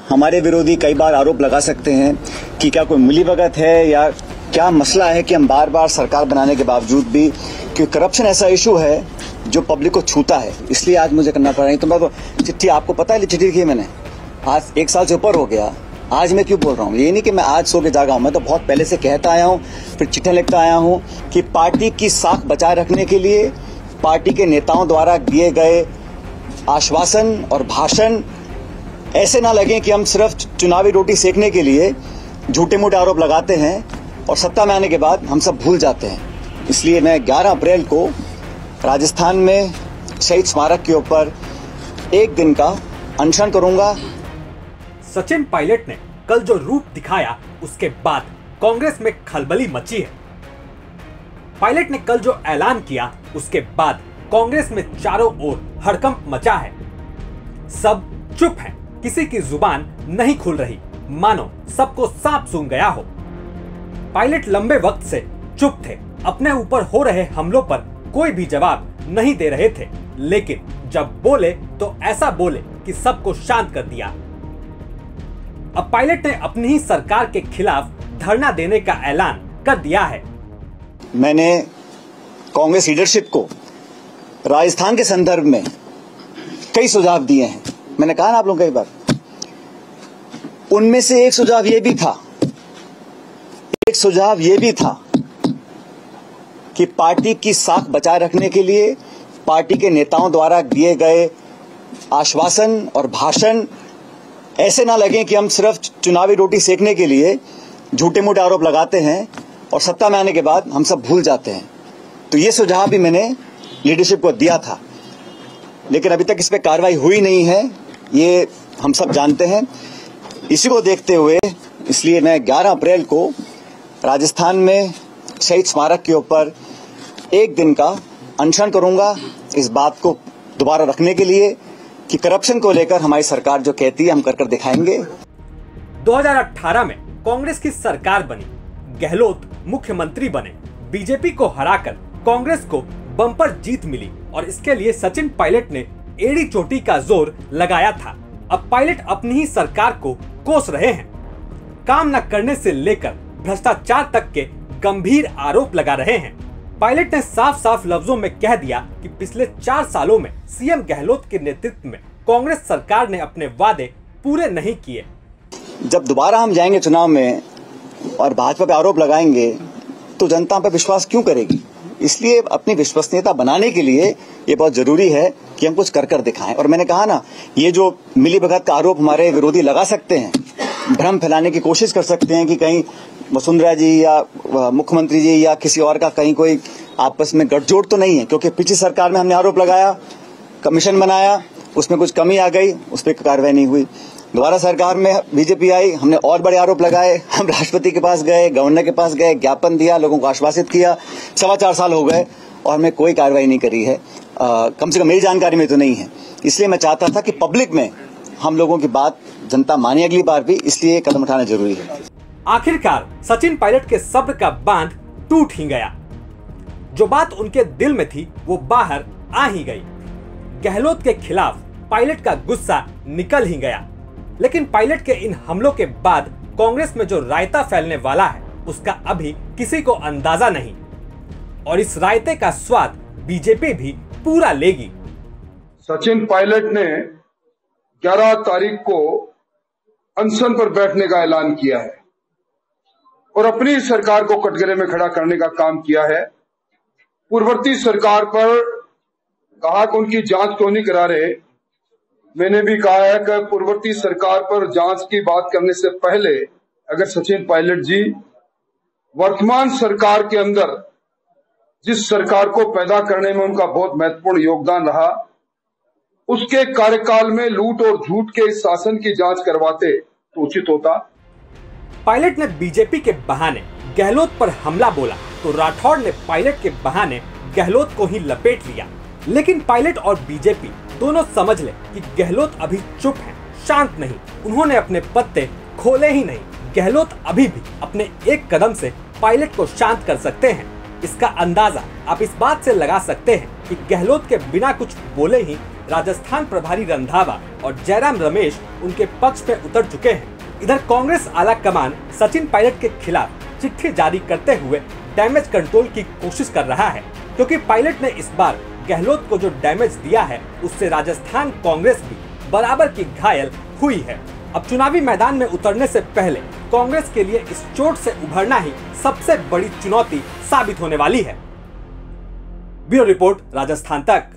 हमारे विरोधी कई बार आरोप लगा सकते हैं कि क्या कोई मिलीभगत है या क्या मसला है कि हम बार बार सरकार बनाने के बावजूद भी, क्योंकि करप्शन ऐसा इशू है जो पब्लिक को छूता है, इसलिए आज मुझे करना पड़ रहा है। तो मैं तो चिट्ठी, आपको पता है चिट्ठी लिखी मैंने, आज 1 साल से ऊपर हो गया। आज मैं क्यों बोल रहा हूँ, ये नहीं कि मैं आज सो के जागा हूँ, मैं तो बहुत पहले से कहता आया हूँ, फिर चिट्ठियां लिखता आया हूँ कि पार्टी की साख बचाए रखने के लिए पार्टी के नेताओं द्वारा दिए गए आश्वासन और भाषण ऐसे ना लगे कि हम सिर्फ चुनावी रोटी सेकने के लिए झूठे मूठे आरोप लगाते हैं और सत्ता में आने के बाद हम सब भूल जाते हैं। इसलिए मैं 11 अप्रैल को राजस्थान में शहीद स्मारक के ऊपर 1 दिन का अनशन करूंगा। सचिन पायलट ने कल जो रूप दिखाया उसके बाद कांग्रेस में खलबली मची है। पायलट ने कल जो ऐलान किया उसके बाद कांग्रेस में चारों ओर हड़कंप मचा है। सब चुप हैं, किसी की जुबान नहीं खुल रही, मानो सबको सांप सूंघ गया हो। पायलट लंबे वक्त से चुप थे, अपने ऊपर हो रहे हमलों पर कोई भी जवाब नहीं दे रहे थे, लेकिन जब बोले तो ऐसा बोले कि सबको शांत कर दिया। अब पायलट ने अपनी ही सरकार के खिलाफ धरना देने का ऐलान कर दिया है। मैंने कांग्रेस लीडरशिप को राजस्थान के संदर्भ में कई सुझाव दिए हैं। मैंने कहा ना आप लोगों को कई बार, उनमें से एक सुझाव ये भी था कि पार्टी की साख बचाए रखने के लिए पार्टी के नेताओं द्वारा दिए गए आश्वासन और भाषण ऐसे ना लगे कि हम सिर्फ चुनावी रोटी सेकने के लिए झूठे मूठे आरोप लगाते हैं और सत्ता में आने के बाद हम सब भूल जाते हैं। तो ये सुझाव भी मैंने लीडरशिप को दिया था, लेकिन अभी तक इस पे कार्रवाई हुई नहीं है, ये हम सब जानते हैं। इसी को देखते हुए इसलिए मैं 11 अप्रैल को राजस्थान में शहीद स्मारक के ऊपर 1 दिन का अनशन करूंगा, इस बात को दोबारा रखने के लिए कि करप्शन को लेकर हमारी सरकार जो कहती है हम कर दिखाएंगे। 2018 में कांग्रेस की सरकार बनी, गहलोत मुख्यमंत्री बने, बीजेपी को हराकर कांग्रेस को बम्पर जीत मिली और इसके लिए सचिन पायलट ने एड़ी चोटी का जोर लगाया था। अब पायलट अपनी ही सरकार को कोस रहे हैं, काम न करने से लेकर भ्रष्टाचार तक के गंभीर आरोप लगा रहे हैं। पायलट ने साफ साफ लफ्जों में कह दिया कि पिछले 4 सालों में सीएम गहलोत के नेतृत्व में कांग्रेस सरकार ने अपने वादे पूरे नहीं किए। जब दोबारा हम जाएंगे चुनाव में और भाजपा पे आरोप लगाएंगे तो जनता पे विश्वास क्यों करेगी? इसलिए अपनी विश्वसनीयता बनाने के लिए ये बहुत जरूरी है कि हम कुछ कर दिखाएं। और मैंने कहा ना, ये जो मिलीभगत का आरोप हमारे विरोधी लगा सकते हैं, भ्रम फैलाने की कोशिश कर सकते हैं कि कहीं वसुंधरा जी या मुख्यमंत्री जी या किसी और का कहीं कोई आपस में गठजोड़ तो नहीं है, क्योंकि पिछली सरकार में हमने आरोप लगाया, कमीशन बनाया, उसमें कुछ कमी आ गई, उस पर कार्रवाई नहीं हुई। दोबारा सरकार में बीजेपी आई, हमने और बड़े आरोप लगाए, हम राष्ट्रपति के पास गए, गवर्नर के पास गए, ज्ञापन दिया, लोगों को आश्वासित किया, 4.25 साल हो गए और हमने कोई कार्रवाई नहीं करी है, कम से कम मेरी जानकारी में तो नहीं है। इसलिए मैं चाहता था कि पब्लिक में हम लोगों की बात जनता माने अगली बार भी, इसलिए कदम उठाना जरूरी है। आखिरकार सचिन पायलट के सब्र का बांध टूट ही गया। जो बात उनके दिल में थी वो बाहर आ ही गई। गहलोत के खिलाफ पायलट का गुस्सा निकल ही गया, लेकिन पायलट के इन हमलों के बाद कांग्रेस में जो रायता फैलने वाला है उसका अभी किसी को अंदाजा नहीं, और इस रायते का स्वाद बीजेपी भी पूरा लेगी। सचिन पायलट ने 11 तारीख को अनशन पर बैठने का ऐलान किया है और अपनी सरकार को कटघरे में खड़ा करने का काम किया है। पूर्ववर्ती सरकार पर कहा कि उनकी जांच क्यों नहीं करा रहे। मैंने भी कहा है कि पूर्ववर्ती सरकार पर जांच की बात करने से पहले अगर सचिन पायलट जी वर्तमान सरकार के अंदर जिस सरकार को पैदा करने में उनका बहुत महत्वपूर्ण योगदान रहा, उसके कार्यकाल में लूट और झूठ के इस शासन की जांच करवाते तो उचित होता। पायलट ने बीजेपी के बहाने गहलोत पर हमला बोला तो राठौड़ ने पायलट के बहाने गहलोत को ही लपेट लिया। लेकिन पायलट और बीजेपी दोनों समझ ले कि गहलोत अभी चुप हैं, शांत नहीं, उन्होंने अपने पत्ते खोले ही नहीं। गहलोत अभी भी अपने एक कदम से पायलट को शांत कर सकते हैं। इसका अंदाजा आप इस बात से लगा सकते हैं कि गहलोत के बिना कुछ बोले ही राजस्थान प्रभारी रंधावा और जयराम रमेश उनके पक्ष में उतर चुके हैं। इधर कांग्रेस आला कमान सचिन पायलट के खिलाफ चिट्ठी जारी करते हुए डैमेज कंट्रोल की कोशिश कर रहा है, क्योंकि पायलट ने इस बार गहलोत को जो डैमेज दिया है उससे राजस्थान कांग्रेस भी बराबर की घायल हुई है। अब चुनावी मैदान में उतरने से पहले कांग्रेस के लिए इस चोट से उभरना ही सबसे बड़ी चुनौती साबित होने वाली है। ब्यूरो रिपोर्ट, राजस्थान तक।